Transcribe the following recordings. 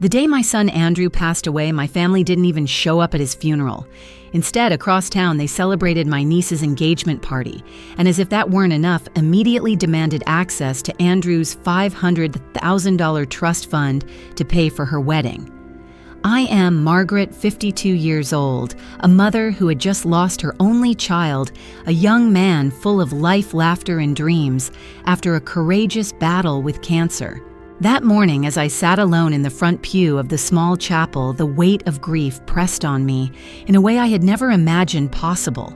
The day my son Andrew passed away, my family didn't even show up at his funeral. Instead, across town, they celebrated my niece's engagement party, and as if that weren't enough, immediately demanded access to Andrew's $500,000 trust fund to pay for her wedding. I am Margaret, 52 years old, a mother who had just lost her only child, a young man full of life, laughter, and dreams, after a courageous battle with cancer. That morning, as I sat alone in the front pew of the small chapel, the weight of grief pressed on me in a way I had never imagined possible.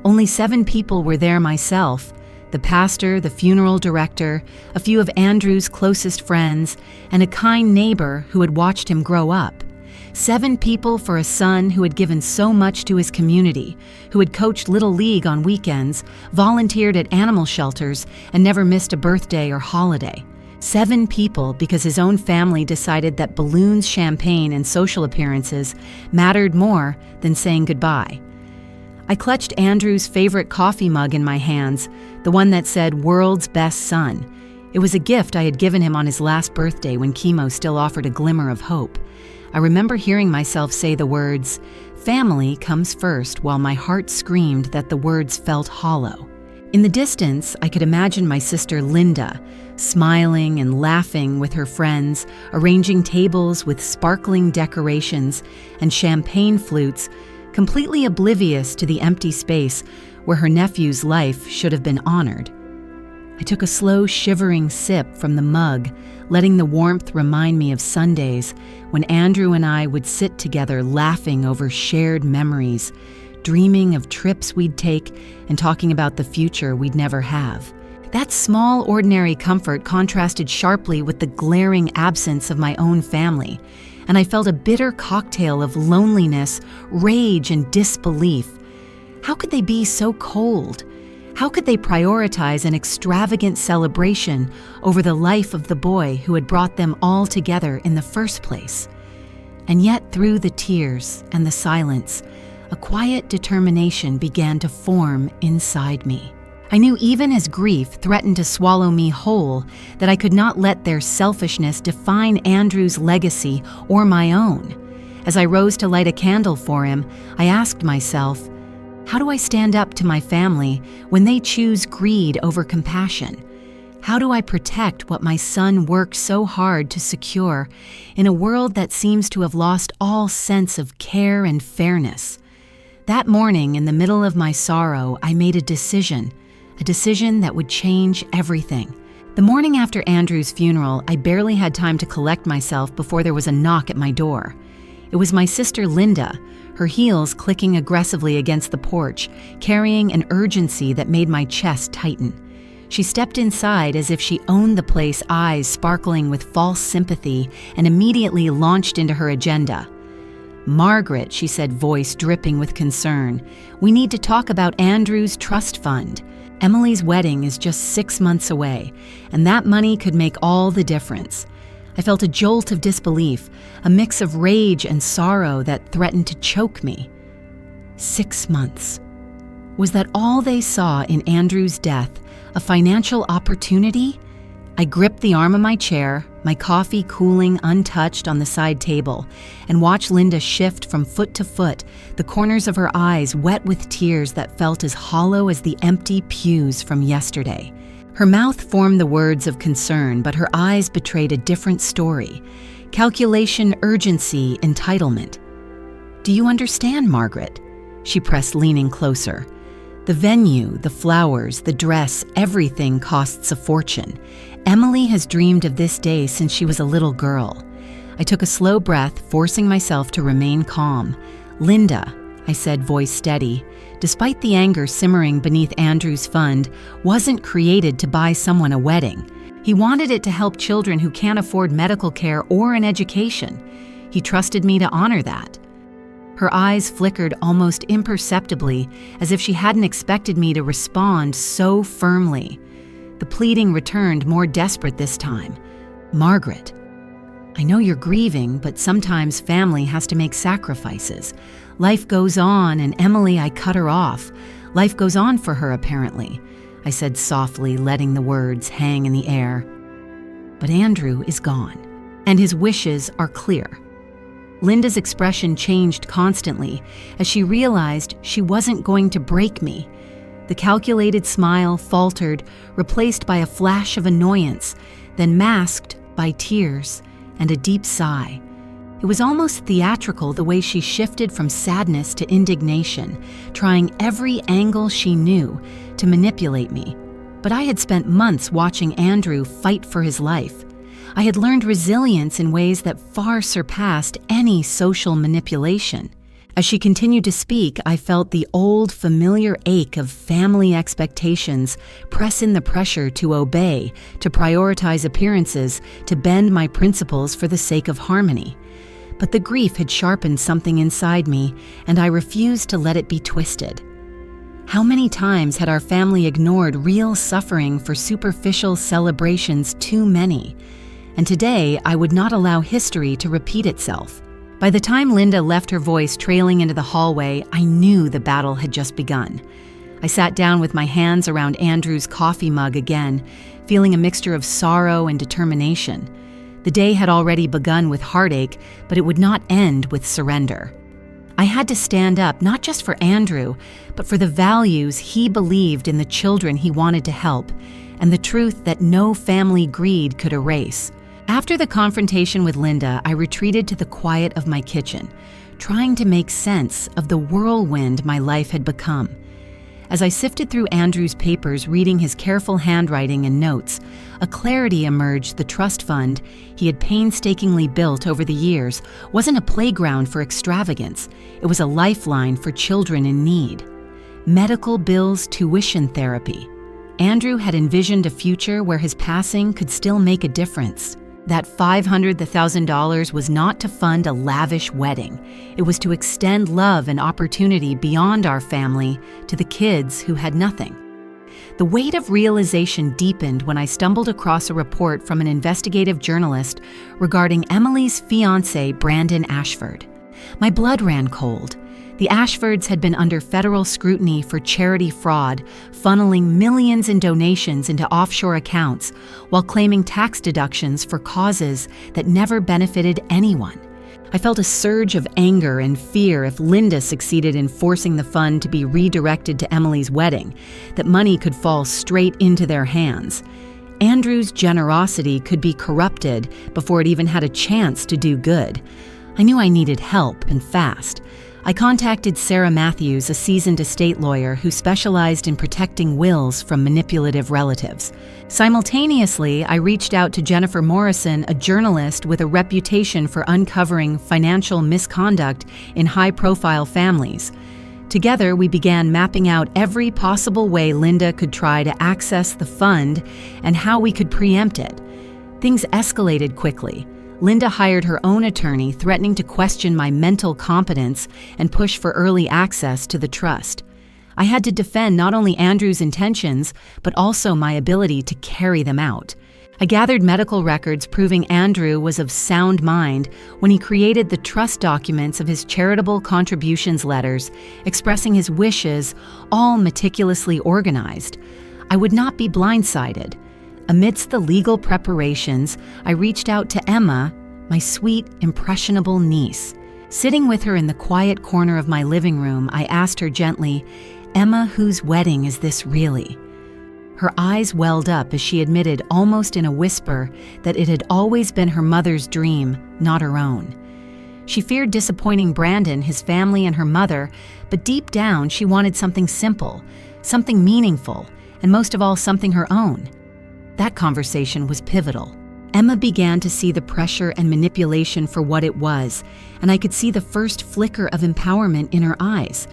Only 7 people were there myself: the pastor, the funeral director, a few of Andrew's closest friends, and a kind neighbor who had watched him grow up. 7 people for a son who had given so much to his community, who had coached Little League on weekends, volunteered at animal shelters, and never missed a birthday or holiday. 7 people because his own family decided that balloons, champagne, and social appearances mattered more than saying goodbye. I clutched Andrew's favorite coffee mug in my hands, the one that said "World's Best Son." It was a gift I had given him on his last birthday when chemo still offered a glimmer of hope. I remember hearing myself say the words, "Family comes first," while my heart screamed that the words felt hollow. In the distance, I could imagine my sister Linda, smiling and laughing with her friends, arranging tables with sparkling decorations and champagne flutes, completely oblivious to the empty space where her nephew's life should have been honored. I took a slow, shivering sip from the mug, letting the warmth remind me of Sundays when Andrew and I would sit together laughing over shared memories, dreaming of trips we'd take and talking about the future we'd never have. That small, ordinary comfort contrasted sharply with the glaring absence of my own family, and I felt a bitter cocktail of loneliness, rage, and disbelief. How could they be so cold? How could they prioritize an extravagant celebration over the life of the boy who had brought them all together in the first place? And yet, through the tears and the silence, a quiet determination began to form inside me. I knew even as grief threatened to swallow me whole, that I could not let their selfishness define Andrew's legacy or my own. As I rose to light a candle for him, I asked myself, how do I stand up to my family when they choose greed over compassion? How do I protect what my son worked so hard to secure in a world that seems to have lost all sense of care and fairness? That morning, in the middle of my sorrow, I made a decision that would change everything. The morning after Andrew's funeral, I barely had time to collect myself before there was a knock at my door. It was my sister Linda, her heels clicking aggressively against the porch, carrying an urgency that made my chest tighten. She stepped inside as if she owned the place, eyes sparkling with false sympathy, and immediately launched into her agenda. "Margaret," she said, voice dripping with concern, "we need to talk about Andrew's trust fund. Emily's wedding is just 6 months away, and that money could make all the difference." I felt a jolt of disbelief, a mix of rage and sorrow that threatened to choke me. 6 months. Was that all they saw in Andrew's death, a financial opportunity? I gripped the arm of my chair, my coffee cooling untouched on the side table, and watched Linda shift from foot to foot, the corners of her eyes wet with tears that felt as hollow as the empty pews from yesterday. Her mouth formed the words of concern, but her eyes betrayed a different story. Calculation, urgency, entitlement. "Do you understand, Margaret?" She pressed, leaning closer. "The venue, the flowers, the dress, everything costs a fortune. Emily has dreamed of this day since she was a little girl." I took a slow breath, forcing myself to remain calm. "Linda," I said, voice steady, despite the anger simmering beneath Andrew's fund, wasn't created to buy someone a wedding. He wanted it to help children who can't afford medical care or an education. He trusted me to honor that. Her eyes flickered almost imperceptibly, as if she hadn't expected me to respond so firmly. The pleading returned, more desperate this time. "Margaret, I know you're grieving, but sometimes family has to make sacrifices. Life goes on, and Emily, I cut her off. Life goes on for her, apparently," I said softly, letting the words hang in the air. "But Andrew is gone. and his wishes are clear. Linda's expression changed constantly as she realized she wasn't going to break me. The calculated smile faltered, replaced by a flash of annoyance, then masked by tears and a deep sigh. It was almost theatrical the way she shifted from sadness to indignation, trying every angle she knew to manipulate me. But I had spent months watching Andrew fight for his life. I had learned resilience in ways that far surpassed any social manipulation. As she continued to speak, I felt the old, familiar ache of family expectations press in the pressure to obey, to prioritize appearances, to bend my principles for the sake of harmony. But the grief had sharpened something inside me, and I refused to let it be twisted. How many times had our family ignored real suffering for superficial celebrations? Too many. And today, I would not allow history to repeat itself. By the time Linda left her voice trailing into the hallway, I knew the battle had just begun. I sat down with my hands around Andrew's coffee mug again, feeling a mixture of sorrow and determination. The day had already begun with heartache, but it would not end with surrender. I had to stand up not just for Andrew, but for the values he believed in, the children he wanted to help, and the truth that no family greed could erase. After the confrontation with Linda, I retreated to the quiet of my kitchen, trying to make sense of the whirlwind my life had become. As I sifted through Andrew's papers, reading his careful handwriting and notes, a clarity emerged. The trust fund he had painstakingly built over the years wasn't a playground for extravagance. It was a lifeline for children in need. Medical bills, tuition therapy. Andrew had envisioned a future where his passing could still make a difference. That $500,000 was not to fund a lavish wedding. It was to extend love and opportunity beyond our family to the kids who had nothing. The weight of realization deepened when I stumbled across a report from an investigative journalist regarding Emily's fiancé, Brandon Ashford. My blood ran cold. The Ashfords had been under federal scrutiny for charity fraud, funneling millions in donations into offshore accounts while claiming tax deductions for causes that never benefited anyone. I felt a surge of anger and fear if Linda succeeded in forcing the fund to be redirected to Emily's wedding, that money could fall straight into their hands. Andrew's generosity could be corrupted before it even had a chance to do good. I knew I needed help, and fast. I contacted Sarah Matthews, a seasoned estate lawyer who specialized in protecting wills from manipulative relatives. Simultaneously, I reached out to Jennifer Morrison, a journalist with a reputation for uncovering financial misconduct in high-profile families. Together, we began mapping out every possible way Linda could try to access the fund and how we could preempt it. Things escalated quickly. Linda hired her own attorney, threatening to question my mental competence and push for early access to the trust. I had to defend not only Andrew's intentions, but also my ability to carry them out. I gathered medical records proving Andrew was of sound mind when he created the trust documents of his charitable contributions letters, expressing his wishes, all meticulously organized. I would not be blindsided. Amidst the legal preparations, I reached out to Emma, my sweet, impressionable niece. Sitting with her in the quiet corner of my living room, I asked her gently, "Emma, whose wedding is this really?" Her eyes welled up as she admitted, almost in a whisper, that it had always been her mother's dream, not her own. She feared disappointing Brandon, his family, and her mother, but deep down she wanted something simple, something meaningful, and most of all, something her own. That conversation was pivotal. Emma began to see the pressure and manipulation for what it was, and I could see the first flicker of empowerment in her eyes.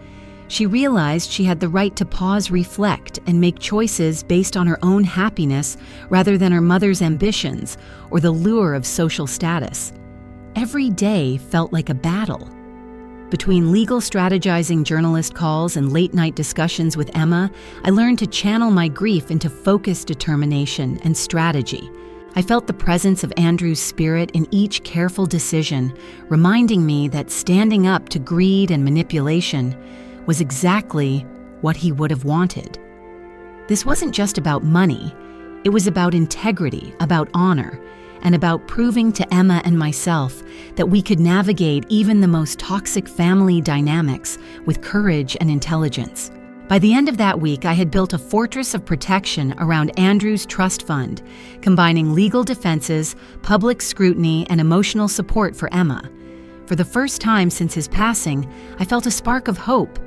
She realized she had the right to pause, reflect, and make choices based on her own happiness rather than her mother's ambitions or the lure of social status. Every day felt like a battle. Between legal strategizing journalist calls and late-night discussions with Emma, I learned to channel my grief into focused determination and strategy. I felt the presence of Andrew's spirit in each careful decision, reminding me that standing up to greed and manipulation was exactly what he would have wanted. This wasn't just about money. It was about integrity, about honor, and about proving to Emma and myself that we could navigate even the most toxic family dynamics with courage and intelligence. By the end of that week, I had built a fortress of protection around Andrew's trust fund, combining legal defenses, public scrutiny, and emotional support for Emma. For the first time since his passing, I felt a spark of hope.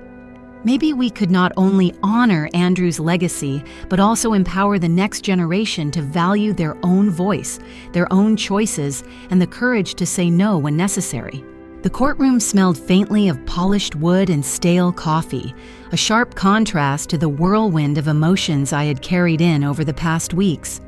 Maybe we could not only honor Andrew's legacy, but also empower the next generation to value their own voice, their own choices, and the courage to say no when necessary. The courtroom smelled faintly of polished wood and stale coffee, a sharp contrast to the whirlwind of emotions I had carried in over the past weeks.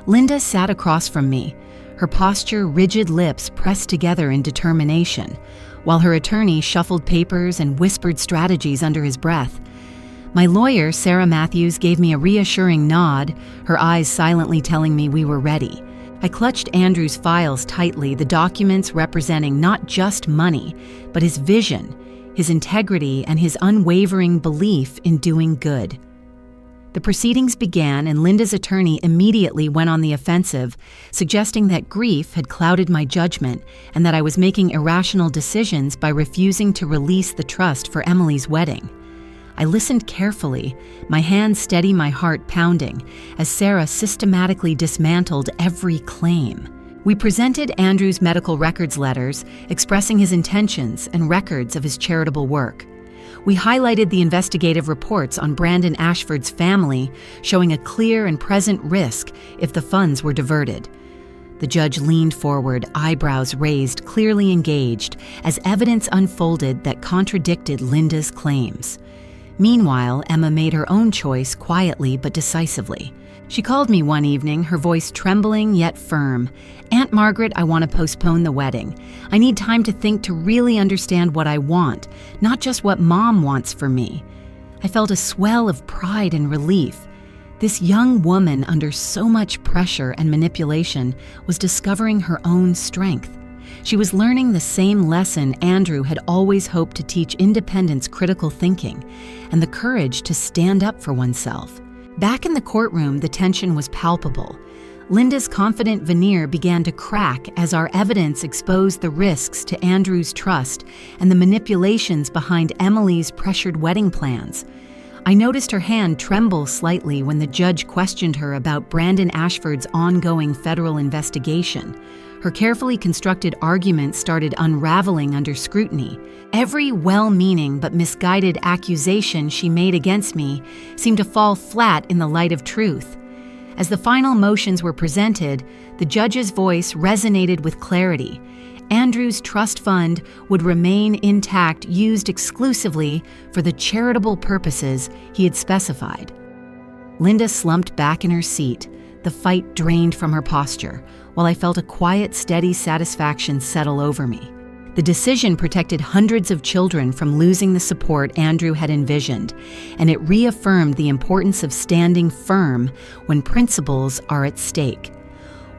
Linda sat across from me, her posture rigid, lips pressed together in determination, while her attorney shuffled papers and whispered strategies under his breath. My lawyer, Sarah Matthews, gave me a reassuring nod, her eyes silently telling me we were ready. I clutched Andrew's files tightly, the documents representing not just money, but his vision, his integrity, and his unwavering belief in doing good. The proceedings began, and Linda's attorney immediately went on the offensive, suggesting that grief had clouded my judgment and that I was making irrational decisions by refusing to release the trust for Emily's wedding. I listened carefully, my hands steady, my heart pounding, as Sarah systematically dismantled every claim. We presented Andrew's medical records letters, expressing his intentions and records of his charitable work. We highlighted the investigative reports on Brandon Ashford's family, showing a clear and present risk if the funds were diverted. The judge leaned forward, eyebrows raised, clearly engaged, as evidence unfolded that contradicted Linda's claims. Meanwhile, Emma made her own choice quietly but decisively. She called me one evening, her voice trembling yet firm. "Aunt Margaret, I want to postpone the wedding. I need time to think, to really understand what I want, not just what Mom wants for me." I felt a swell of pride and relief. This young woman, under so much pressure and manipulation, was discovering her own strength. She was learning the same lesson Andrew had always hoped to teach: independence, critical thinking, and the courage to stand up for oneself. Back in the courtroom, the tension was palpable. Linda's confident veneer began to crack as our evidence exposed the risks to Andrew's trust and the manipulations behind Emily's pressured wedding plans. I noticed her hand tremble slightly when the judge questioned her about Brandon Ashford's ongoing federal investigation. Her carefully constructed argument started unraveling under scrutiny. Every well-meaning but misguided accusation she made against me seemed to fall flat in the light of truth. As the final motions were presented, the judge's voice resonated with clarity. Andrew's trust fund would remain intact, used exclusively for the charitable purposes he had specified. Linda slumped back in her seat, the fight drained from her posture, while I felt a quiet, steady satisfaction settle over me. The decision protected hundreds of children from losing the support Andrew had envisioned, and it reaffirmed the importance of standing firm when principles are at stake.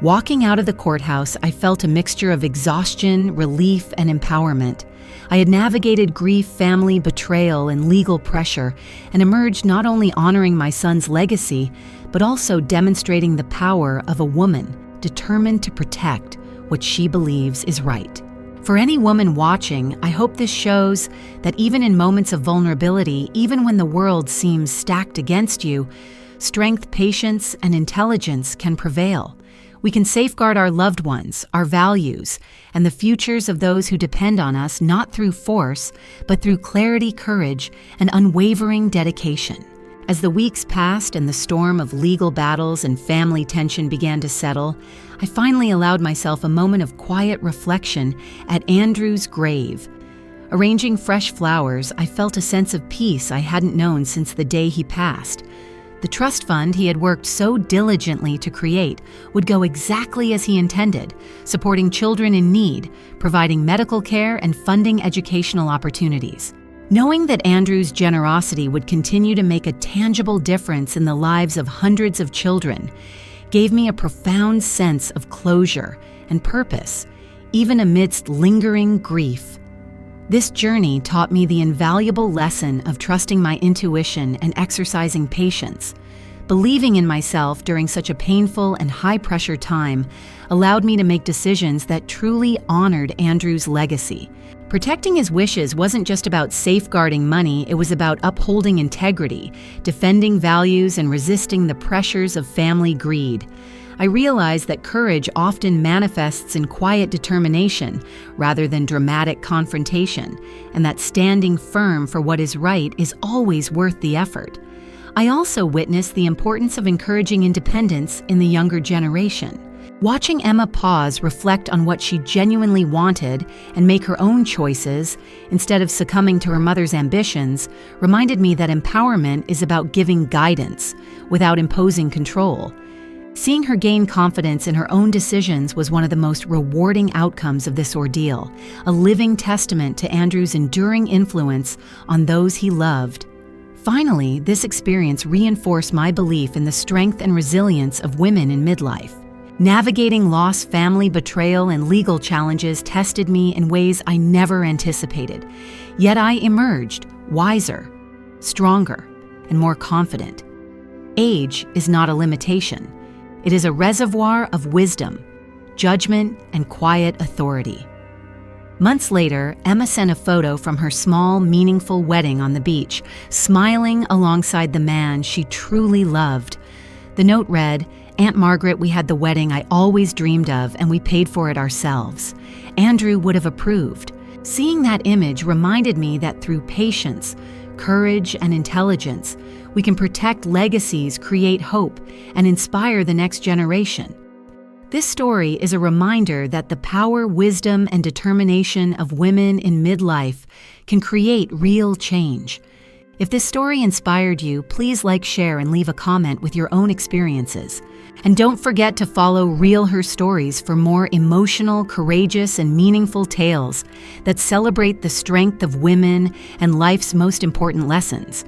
Walking out of the courthouse, I felt a mixture of exhaustion, relief, and empowerment. I had navigated grief, family betrayal, and legal pressure, and emerged not only honoring my son's legacy, but also demonstrating the power of a woman determined to protect what she believes is right. For any woman watching, I hope this shows that even in moments of vulnerability, even when the world seems stacked against you, strength, patience, and intelligence can prevail. We can safeguard our loved ones, our values, and the futures of those who depend on us, not through force, but through clarity, courage, and unwavering dedication. As the weeks passed and the storm of legal battles and family tension began to settle, I finally allowed myself a moment of quiet reflection at Andrew's grave. Arranging fresh flowers, I felt a sense of peace I hadn't known since the day he passed. The trust fund he had worked so diligently to create would go exactly as he intended, supporting children in need, providing medical care, and funding educational opportunities. Knowing that Andrew's generosity would continue to make a tangible difference in the lives of hundreds of children gave me a profound sense of closure and purpose, even amidst lingering grief. This journey taught me the invaluable lesson of trusting my intuition and exercising patience. Believing in myself during such a painful and high-pressure time allowed me to make decisions that truly honored Andrew's legacy. Protecting his wishes wasn't just about safeguarding money, it was about upholding integrity, defending values, and resisting the pressures of family greed. I realized that courage often manifests in quiet determination rather than dramatic confrontation, and that standing firm for what is right is always worth the effort. I also witnessed the importance of encouraging independence in the younger generation. Watching Emma pause, reflect on what she genuinely wanted, and make her own choices, instead of succumbing to her mother's ambitions, reminded me that empowerment is about giving guidance, without imposing control. Seeing her gain confidence in her own decisions was one of the most rewarding outcomes of this ordeal, a living testament to Andrew's enduring influence on those he loved. Finally, this experience reinforced my belief in the strength and resilience of women in midlife. Navigating loss, family betrayal, and legal challenges tested me in ways I never anticipated. Yet I emerged wiser, stronger, and more confident. Age is not a limitation. It is a reservoir of wisdom, judgment, and quiet authority. Months later, Emma sent a photo from her small, meaningful wedding on the beach, smiling alongside the man she truly loved. The note read, "Aunt Margaret, we had the wedding I always dreamed of, and we paid for it ourselves. Andrew would have approved." Seeing that image reminded me that through patience, courage, and intelligence, we can protect legacies, create hope, and inspire the next generation. This story is a reminder that the power, wisdom, and determination of women in midlife can create real change. If this story inspired you, please like, share, and leave a comment with your own experiences. And don't forget to follow Real Her Stories for more emotional, courageous, and meaningful tales that celebrate the strength of women and life's most important lessons.